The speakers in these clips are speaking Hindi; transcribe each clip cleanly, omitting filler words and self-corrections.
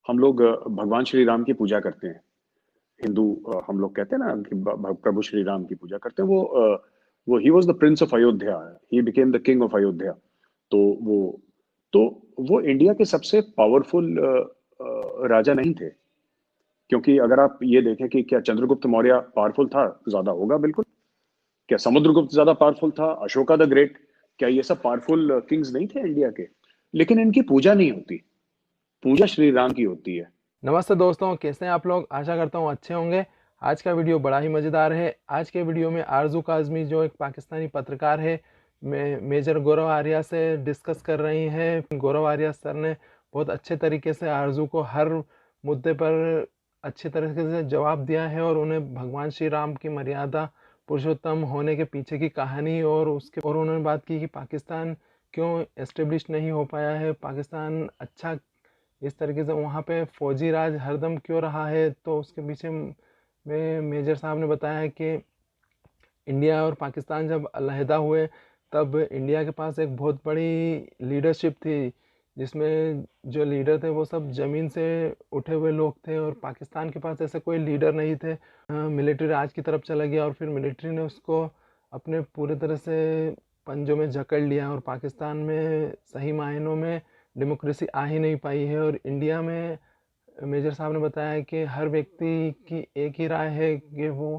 हम लोग भगवान श्री राम की पूजा करते हैं। हिंदू हम लोग कहते हैं ना कि प्रभु श्री राम की पूजा करते हैं। वो he was the Prince of Ayodhya, he became the king of Ayodhya. तो वो तो वो इंडिया के सबसे पावरफुल राजा नहीं थे। क्योंकि अगर आप ये देखें कि क्या चंद्रगुप्त मौर्य पावरफुल था, ज्यादा होगा बिल्कुल। क्या समुद्रगुप्त ज्यादा पावरफुल था, अशोका द ग्रेट, क्या ये सब पावरफुल किंग्स नहीं थे इंडिया के? लेकिन इनकी पूजा नहीं होती, पूजा श्री राम की होती है। नमस्ते दोस्तों, कैसे हैं आप लोग। आशा करता हूँ अच्छे होंगे। आज का वीडियो बड़ा ही मज़ेदार है। आज के वीडियो में आरजू काज़मी जो एक पाकिस्तानी पत्रकार है, मेजर गौरव आर्या से डिस्कस कर रही हैं। गौरव आर्या सर ने बहुत अच्छे तरीके से आरजू को हर मुद्दे पर अच्छे तरीके से जवाब दिया है और उन्हें भगवान श्री राम की मर्यादा पुरुषोत्तम होने के पीछे की कहानी और उन्होंने बात की कि पाकिस्तान क्यों एस्टेब्लिश नहीं हो पाया है, पाकिस्तान अच्छा इस तरीके से वहाँ पे फौजी राज हरदम क्यों रहा है। तो उसके पीछे में मेजर साहब ने बताया है कि इंडिया और पाकिस्तान जब अलहदा हुए तब इंडिया के पास एक बहुत बड़ी लीडरशिप थी, जिसमें जो लीडर थे वो सब ज़मीन से उठे हुए लोग थे और पाकिस्तान के पास ऐसे कोई लीडर नहीं थे। मिलिट्री राज की तरफ चला गया और फिर मिलिट्री ने उसको अपने पूरे तरह से पंजों में जकड़ लिया और पाकिस्तान में सही मायनों में डेमोक्रेसी आ ही नहीं पाई है। और इंडिया में मेजर साहब ने बताया कि हर व्यक्ति की एक ही राय है कि वो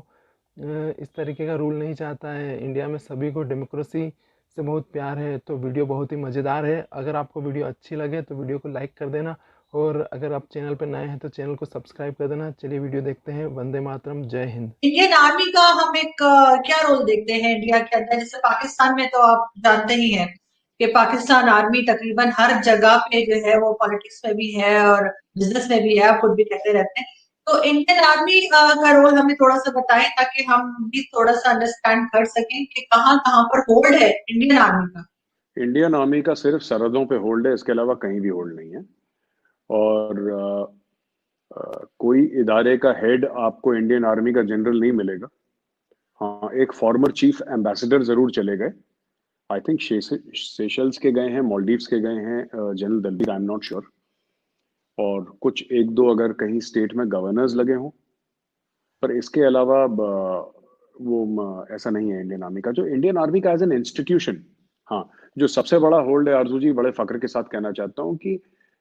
इस तरीके का रूल नहीं चाहता है। इंडिया में सभी को डेमोक्रेसी से बहुत प्यार है। तो वीडियो बहुत ही मज़ेदार है। अगर आपको वीडियो अच्छी लगे तो वीडियो को लाइक कर देना और अगर आप चैनल पर नए हैं तो चैनल को सब्सक्राइब कर देना। चलिए वीडियो देखते हैं। वंदे मातरम, जय हिंद। इंडियन आर्मी का हम एक क्या रोल देखते हैं इंडिया के अंदर। जैसे पाकिस्तान में तो आप जानते ही हैं कि पाकिस्तान आर्मी तकरीबन हर जगह पे जो है वो पॉलिटिक्स में भी है और बिजनेस में भी है, आप खुद भी कहते रहते हैं। तो इंडियन आर्मी का रोल हमें थोड़ा सा बताएं ताकि हम भी थोड़ा सा अंडरस्टैंड कर सकें कि कहाँ कहाँ पर होल्ड है इंडियन आर्मी का। इंडियन आर्मी का सिर्फ सरहदों पे होल्ड है, इसके अलावा कहीं भी होल्ड नहीं है। और कोई इदारे का हेड आपको इंडियन आर्मी का जनरल नहीं मिलेगा। हाँ, एक फॉर्मर चीफ एम्बेसडर जरूर चले गए। आई थिंक सेशल्स के गए हैं, मालदीव्स के गए हैं general Dalbir, I am not sure. और कुछ एक दो अगर कहीं स्टेट में गवर्नर्स लगे हों, पर इसके अलावा ऐसा नहीं है इंडियन आर्मी का। जो इंडियन आर्मी का एज एन इंस्टीट्यूशन, हाँ, जो सबसे बड़ा होल्ड है आरजू जी, बड़े फख्र के साथ कहना चाहता हूँ कि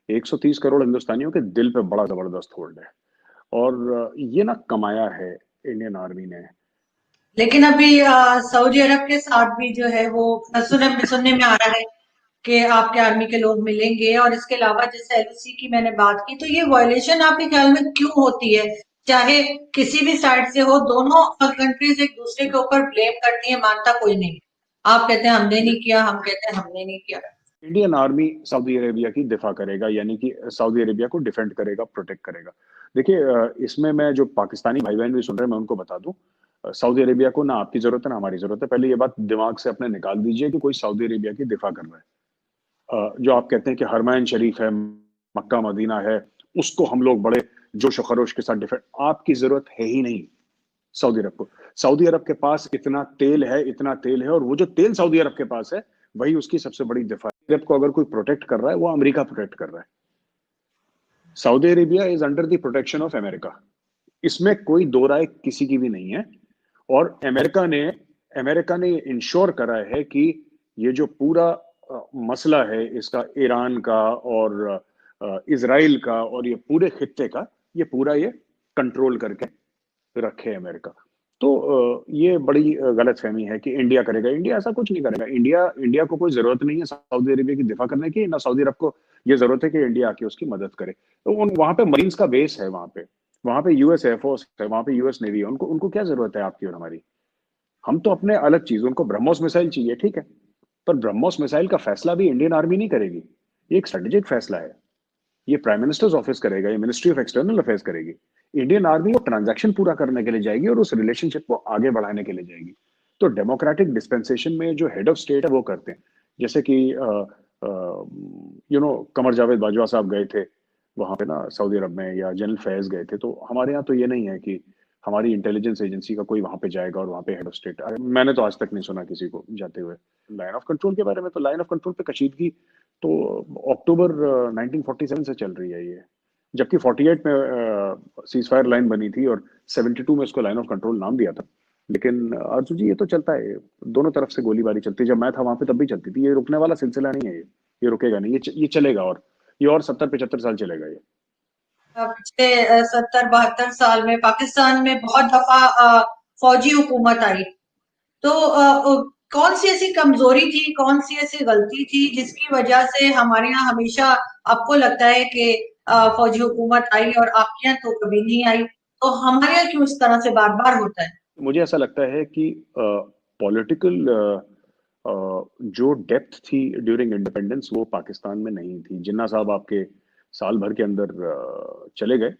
130 करोड़ हिंदुस्तानियों के दिल पे बड़ा जबरदस्त होल्ड है। और ये ना कमाया है इंडियन आर्मी ने। लेकिन अभी सऊदी अरब के साथ भी जो है वो सुनने में आ रहा है कि आपके आर्मी के लोग मिलेंगे। और इसके अलावा जैसे एलओसी की मैंने बात की, तो ये वायलेशन आपके ख्याल में क्यों होती है? चाहे किसी भी साइड से हो, दोनों कंट्रीज एक दूसरे के ऊपर ब्लेम करती है, मानता कोई नहीं। आप कहते हैं हमने नहीं किया, हम कहते हैं हमने नहीं किया। इंडियन आर्मी सऊदी अरेबिया की दिफा करेगा, यानी कि सऊदी अरेबिया को डिफेंड करेगा, प्रोटेक्ट करेगा। देखिए, इसमें मैं जो पाकिस्तानी भाई बहन भी सुन रहे हैं मैं उनको बता दूं, सऊदी अरेबिया को ना आपकी जरूरत है ना हमारी जरूरत है। पहले ये बात दिमाग से अपने निकाल दीजिए कि कोई सऊदी अरेबिया की दिफा कर रहा है। जो आप कहते हैं कि हरमैन शरीफ है, मक्का मदीना है, उसको हम लोग बड़े जोश और खरोश के साथ डिफेंड, आपकी जरूरत है ही नहीं सऊदी अरब को। सऊदी अरब के पास इतना तेल है, इतना तेल है, और वो जो तेल सऊदी अरब के पास है वही उसकी सबसे बड़ी दिफा है। अरब को अगर कोई प्रोटेक्ट कर रहा है वो अमेरिका प्रोटेक्ट कर रहा है। Saudi Arabia is under the protection of America, इसमें कोई दो राय किसी की भी नहीं है। और अमेरिका ने इंश्योर करा है कि ये जो पूरा मसला है इसका, ईरान का और इसराइल का और ये पूरे खित्ते का, ये कंट्रोल करके रखे अमेरिका। तो ये बड़ी गलत फहमी है कि इंडिया करेगा। इंडिया ऐसा कुछ नहीं करेगा। इंडिया इंडिया को कोई जरूरत नहीं है सऊदी अरेबिया की दिफा करने की, ना सऊदी अरब को ये जरूरत है कि इंडिया आके उसकी मदद करे। तो वहां पे मरीन्स का बेस है, वहां पे यूएस एयरफोर्स है, वहां पे यूएस नेवी है। उनको उनको क्या जरूरत है आपकी और हमारी? हम तो अपने अलग चीज, उनको ब्रह्मोस मिसाइल चाहिए, ठीक है, पर ब्रह्मोस मिसाइल का फैसला भी इंडियन आर्मी नहीं करेगी। ये एक स्ट्रेटेजिक फैसला है, ये प्राइम मिनिस्टर्स ऑफिस करेगा, ये मिनिस्ट्री ऑफ एक्सटर्नल अफेयर्स करेगी। इंडियन आर्मी वो ट्रांजैक्शन पूरा करने के लिए जाएगी और उस रिलेशनशिप को आगे बढ़ाने के लिए जाएगी। तो डेमोक्रेटिक डिस्पेंसेशन में जो हेड ऑफ स्टेट है वो करते हैं। जैसे कि कमर जावेद बाजवा साहब गए थे वहां पे ना सऊदी अरब में, या जनरल फैज गए थे। तो हमारे यहाँ तो ये नहीं है कि हमारी इंटेलिजेंस एजेंसी का कोई वहां पे जाएगा और वहां पे हेड ऑफ स्टेट, मैंने तो आज तक नहीं सुना किसी को जाते हुए। लाइन ऑफ कंट्रोल के बारे में, तो लाइन ऑफ कंट्रोल पे कशीदगी तो अक्टूबर 1947 से चल रही है ये। जबकि 48 में सीज फायर लाइन बनी थी और 72 में उसको लाइन ऑफ कंट्रोल नाम दिया था। लेकिन अर्जुन जी, ये तो चलता है, दोनों तरफ से गोलीबारी चलती है। जब मैं था वहां पे तब भी चलती थी। ये रुकने वाला सिलसिला नहीं है, ये रुकेगा नहीं, ये चलेगा, और ये और 70-75 साल चलेगा ये। पिछले 70-72 साल में पाकिस्तान में बहुत दफा फौजी हुकूमत आई, तो कौन सी ऐसी कमजोरी थी, कौन सी ऐसी गलती थी जिसकी वजह से हमारे यहाँ हमेशा आपको लगता है कि फौजी हुकूमत आई और आपके यहाँ तो कभी नहीं आई, तो हमारे यहाँ क्यों इस तरह से बार बार होता है? मुझे ऐसा लगता है कि पॉलिटिकल जो डेप्थ थी ड्यूरिंग इंडिपेंडेंस वो पाकिस्तान में नहीं थी। जिन्ना साहब आपके साल भर के अंदर चले गए,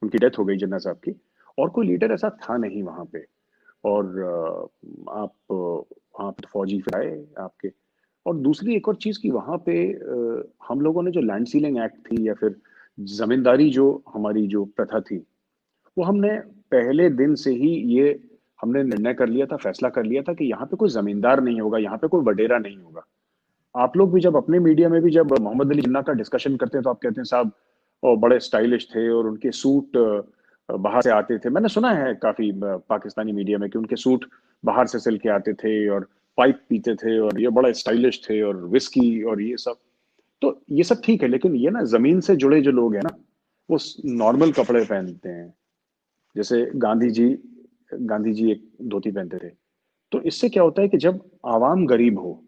उनकी डेथ हो गई जिन्ना साहब की, और कोई लीडर ऐसा था नहीं वहां पे। और आप वहाँ पे फौजी फिर आए आपके। और दूसरी एक और चीज की वहां पे हम लोगों ने जो लैंड सीलिंग एक्ट थी या फिर जमींदारी जो हमारी जो प्रथा थी, वो हमने पहले दिन से ही ये हमने निर्णय कर लिया था, फैसला कर लिया था कि यहाँ पे कोई जमींदार नहीं होगा, यहाँ पे कोई वडेरा नहीं होगा। आप लोग भी जब अपने मीडिया में भी जब मोहम्मद अली जिन्ना का डिस्कशन करते हैं तो आप कहते हैं साहब बड़े स्टाइलिश थे और उनके सूट बाहर से आते थे। मैंने सुना है काफी पाकिस्तानी मीडिया में कि उनके सूट बाहर से सिल के आते थे और पाइप पीते थे और ये बड़े स्टाइलिश थे और विस्की और ये सब। तो ये सब ठीक है, लेकिन ये ना जमीन से जुड़े जो लोग हैं ना, वो नॉर्मल कपड़े पहनते हैं। जैसे गांधी जी एक धोती पहनते थे। तो इससे क्या होता है कि जब आवाम गरीब हो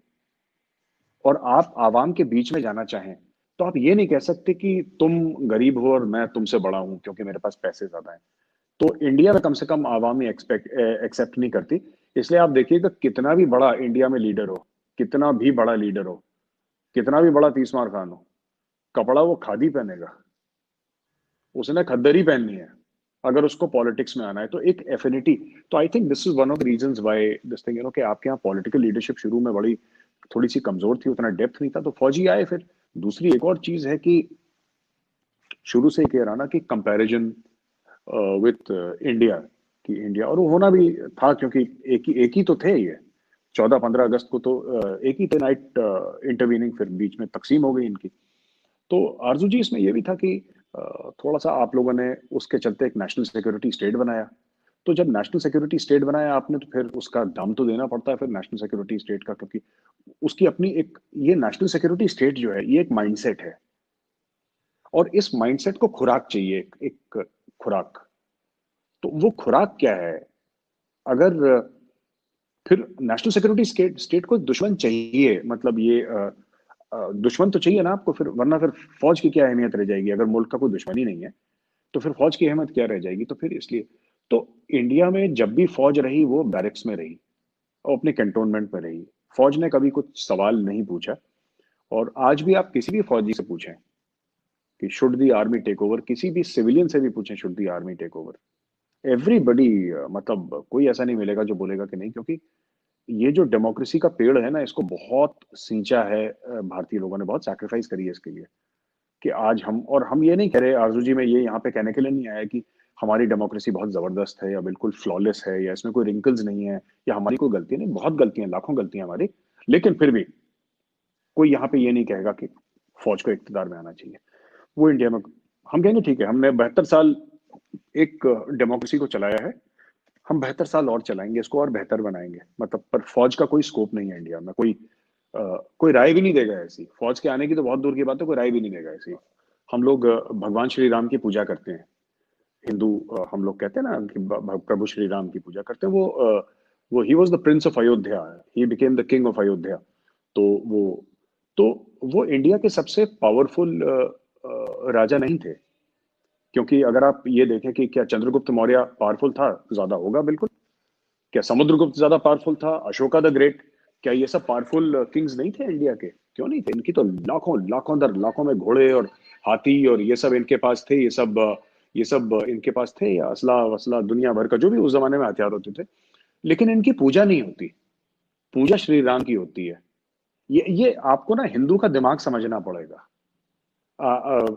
और आप आवाम के बीच में जाना चाहें, तो आप ये नहीं कह सकते कि तुम गरीब हो और मैं तुमसे बड़ा हूं क्योंकि मेरे पास पैसे ज्यादा हैं। तो इंडिया में कम से कम आवाम एक्सेप्ट नहीं करती। इसलिए आप देखिएगा कितना भी बड़ा इंडिया में लीडर हो, कितना भी बड़ा लीडर हो, कितना भी बड़ा तीसमार खान हो, कपड़ा वो खादी पहनेगा, उसने खद्दरी पहननी है अगर उसको पॉलिटिक्स में आना है। तो एक एफिनिटी, तो I think this is one of the reasons why this thing, कि आपके यहाँ पॉलिटिकल लीडरशिप शुरू में बड़ी थोड़ी सी कमजोर थी, उतना डेप्थ नहीं था, तो फौजी आए। फिर दूसरी एक और चीज है कि शुरू से ही कह रहा ना कि कंपैरिजन विथ इंडिया, कि इंडिया, और वो होना भी था क्योंकि एक ही तो थे ये। 14-15 अगस्त को तो एक ही थे नाइट इंटरवीनिंग, फिर बीच में तकसीम हो गई इनकी। तो आरजू जी, इसमें यह भी था कि थोड़ा सा आप लोगों ने उसके चलते एक नेशनल सिक्योरिटी स्टेट बनाया। तो जब नेशनल सिक्योरिटी स्टेट बनाया आपने, तो फिर उसका दाम तो देना पड़ता है फिर नेशनल सिक्योरिटी स्टेट का, क्योंकि उसकी अपनी एक, ये नेशनल सिक्योरिटी स्टेट जो है ये एक माइंडसेट है, और इस माइंडसेट को खुराक चाहिए, एक खुराक। तो वो खुराक क्या है? अगर फिर नेशनल सिक्योरिटी स्टेट को दुश्मन चाहिए, मतलब ये दुश्मन तो चाहिए ना आपको, फिर वरना फिर फौज की क्या अहमियत रह जाएगी? अगर मुल्क का कोई दुश्मन ही नहीं है तो फिर फौज की अहमियत क्या रह जाएगी? तो फिर इसलिए तो इंडिया में जब भी फौज रही वो बैरक्स में रही और अपने कैंटोनमेंट में रही। फौज ने कभी कुछ सवाल नहीं पूछा। और आज भी आप किसी भी फौजी से पूछें कि should the army take over, किसी भी सिविलियन से भी पूछें should the army take over, everybody, मतलब कोई ऐसा नहीं मिलेगा जो बोलेगा कि नहीं। क्योंकि ये जो डेमोक्रेसी का पेड़ है ना, इसको बहुत सींचा है भारतीय लोगों ने, बहुत सैक्रिफाइस करी है इसके लिए कि आज हम ये नहीं कह रहे आरजू जी, मैं ये यहाँ पे कहने के लिए नहीं आया कि हमारी डेमोक्रेसी बहुत जबरदस्त है या बिल्कुल फ्लॉलेस है या इसमें कोई रिंकल्स नहीं है या हमारी कोई गलती नहीं, बहुत गलतियां, लाखों गलतियां हमारी। लेकिन फिर भी कोई यहाँ पे ये नहीं कहेगा कि फौज को इक्तदार में आना चाहिए। वो इंडिया में हम कहेंगे ठीक है, हमने 72 साल एक डेमोक्रेसी को चलाया है, हम 72 साल और चलाएंगे इसको और बेहतर बनाएंगे, मतलब। पर फौज का कोई स्कोप नहीं है इंडिया में, कोई राय भी नहीं देगा ऐसी। फौज के आने की तो बहुत दूर की बात है, कोई राय भी नहीं देगा ऐसी। हम लोग भगवान श्री राम की पूजा करते हैं, हिंदू, हम लोग कहते हैं ना कि प्रभु श्री राम की पूजा करते हैं। वो he was the Prince of Ayodhya, he became the king of Ayodhya. तो वो तो वो इंडिया के सबसे पावरफुल राजा नहीं थे। क्योंकि अगर आप ये देखें कि क्या चंद्रगुप्त मौर्य पावरफुल था? ज्यादा होगा बिल्कुल। क्या समुद्रगुप्त ज्यादा पावरफुल था? Ashoka the great? क्या ये सब पावरफुल किंग्स नहीं थे इंडिया के? क्यों नहीं थे? इनकी तो लाखों लाखों दर लाखों में घोड़े और हाथी और ये सब इनके पास थे, ये सब इनके पास थे, या असला वसला दुनिया भर का जो भी उस जमाने में हथियार होते थे। लेकिन इनकी पूजा नहीं होती, पूजा श्री राम की होती है। ये आपको ना हिंदू का दिमाग समझना पड़ेगा।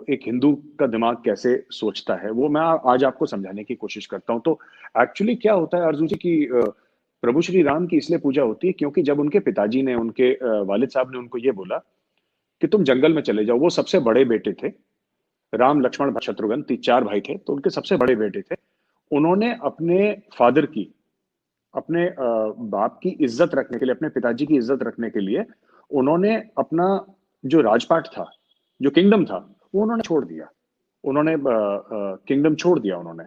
एक हिंदू का दिमाग कैसे सोचता है वो मैं आज आपको समझाने की कोशिश करता हूं। तो एक्चुअली क्या होता है अर्जुन जी की, प्रभु श्री राम की इसलिए पूजा होती है क्योंकि जब उनके पिताजी ने, उनके वालिद साहब ने उनको ये बोला कि तुम जंगल में चले जाओ, वो सबसे बड़े बेटे थे, राम लक्ष्मण भरत शत्रुघ्न 4 भाई थे, तो उनके सबसे बड़े बेटे थे। उन्होंने अपने फादर की, अपने बाप की इज्जत रखने के लिए, अपने पिताजी की इज्जत रखने के लिए उन्होंने अपना जो राजपाट था, जो किंगडम था, वो उन्होंने छोड़ दिया। उन्होंने किंगडम छोड़ दिया उन्होंने,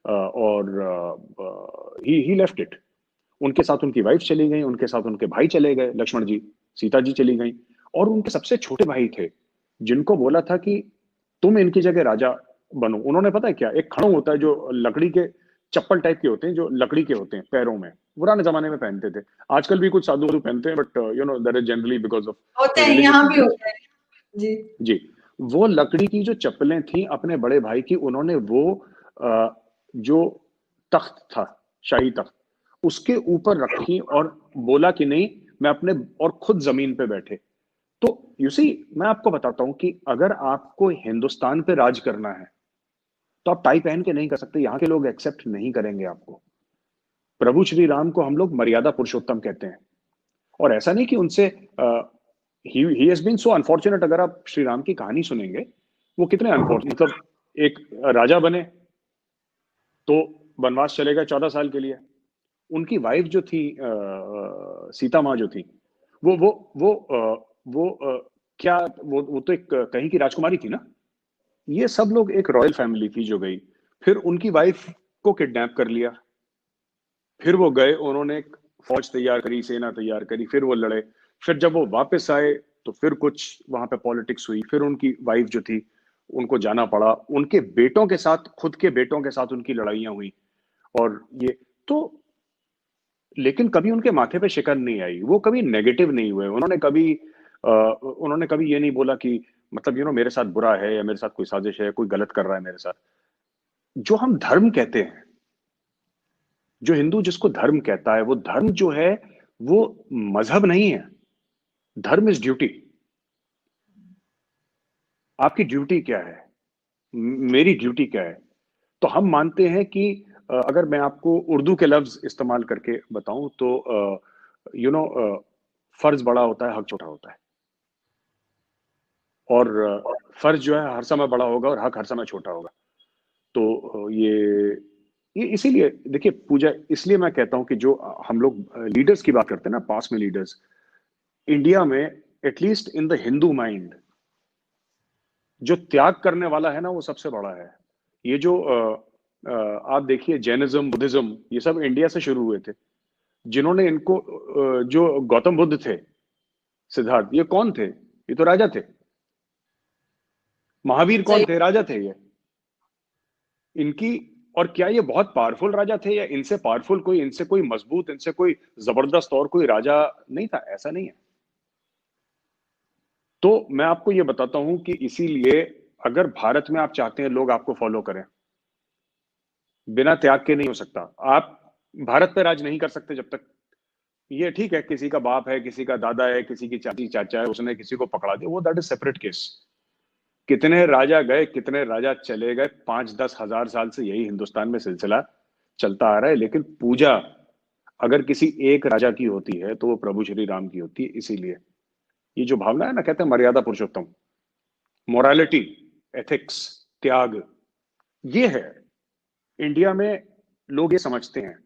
और ही लेफ्ट इट। उनके साथ उनकी वाइफ चली गई, उनके साथ उनके भाई चले गए, लक्ष्मण जी, सीता जी चली गई, और उनके सबसे छोटे भाई थे जिनको बोला था कि तुम इनकी जगह राजा बनो। उन्होंने पता है क्या, एक खड़ो होता है जो लकड़ी के चप्पल टाइप के होते हैं, जो लकड़ी के होते हैं पैरों में, पुराने जमाने में पहनते थे। आजकल भी कुछ साधु वाधु पहनते हैं, but you know that is generally because of होते हैं, रिलीजियस यहाँ भी रीजंस। होते हैं जी। जी, वो लकड़ी की जो चप्पलें थी अपने बड़े भाई की, उन्होंने वो जो तख्त था, शाही तख्त, उसके ऊपर रखी और बोला कि नहीं, मैं अपने, और खुद जमीन पे बैठे। तो यू सी, मैं आपको बताता हूं कि अगर आपको हिंदुस्तान पे राज करना है तो आप टाई पहन के नहीं कर सकते, यहां के लोग एक्सेप्ट नहीं करेंगे आपको। प्रभु श्री राम को हम लोग मर्यादा पुरुषोत्तम कहते हैं, और ऐसा नहीं कि उनसे ही हैज बीन सो अनफॉर्चुनेट। अगर आप श्री राम की कहानी सुनेंगे, वो कितने अनफॉर्चुनेट, मतलब एक राजा बने तो वनवास चले गए 14 साल के लिए। उनकी वाइफ जो थी सीता माँ जो थी, वो क्या, वो तो एक कहीं की राजकुमारी थी ना। ये सब लोग एक रॉयल फैमिली थी जो गई, फिर उनकी वाइफ को किडनैप कर लिया, फिर वो गए, उन्होंने एक फौज तैयार करी, सेना तैयार करी, फिर वो लड़े, फिर जब वो वापस आए तो फिर कुछ वहां पे पॉलिटिक्स हुई, फिर उनकी वाइफ जो थी उनको जाना पड़ा, उनके बेटों के साथ, खुद के बेटों के साथ उनकी लड़ाइयां हुई, और ये तो, लेकिन कभी उनके माथे पे शिकन नहीं आई, वो कभी नेगेटिव नहीं हुए, उन्होंने कभी ये नहीं बोला कि मतलब मेरे साथ बुरा है, या मेरे साथ कोई साजिश है, कोई गलत कर रहा है मेरे साथ। जो हम धर्म कहते हैं, जो हिंदू जिसको धर्म कहता है, वो धर्म जो है वो मजहब नहीं है। धर्म इज ड्यूटी। आपकी ड्यूटी क्या है, मेरी ड्यूटी क्या है। तो हम मानते हैं कि अगर मैं आपको उर्दू के लफ्ज इस्तेमाल करके बताऊं तो फर्ज बड़ा होता है, हक छोटा होता है, और फर्ज जो है हर समय बड़ा होगा और हक हर समय छोटा होगा। तो ये इसीलिए देखिए पूजा, इसलिए मैं कहता हूं कि जो हम लोग लीडर्स की बात करते हैं ना, पास में लीडर्स, इंडिया में at least in the Hindu mind जो त्याग करने वाला है ना, वो सबसे बड़ा है। ये जो आप देखिए जैनिज्म, बुद्धिज्म, ये सब इंडिया से शुरू हुए थे। जिन्होंने इनको जो गौतम बुद्ध थे, सिद्धार्थ, ये कौन थे? ये तो राजा थे। महावीर कौन सही। थे? राजा थे ये। इनकी, और क्या ये बहुत पावरफुल राजा थे, या इनसे पावरफुल कोई, इनसे कोई मजबूत, इनसे कोई जबरदस्त और कोई राजा नहीं था? ऐसा नहीं है। तो मैं आपको ये बताता हूं कि इसीलिए अगर भारत में आप चाहते हैं लोग आपको फॉलो करें, बिना त्याग के नहीं हो सकता। आप भारत पे राज नहीं कर सकते जब तक, ये ठीक है किसी का बाप है, किसी का दादा है, किसी की चाची चाचा है, उसने किसी को पकड़ा दिया, वो दैट इज सेपरेट केस। कितने राजा गए, कितने राजा चले गए, 5-10 हजार साल से यही हिंदुस्तान में सिलसिला चलता आ रहा है। लेकिन पूजा अगर किसी एक राजा की होती है तो वो प्रभु श्री राम की होती है। इसीलिए ये जो भावना है ना, कहते हैं मर्यादा पुरुषोत्तम, मोरालिटी, एथिक्स, त्याग, ये है इंडिया में। लोग ये समझते हैं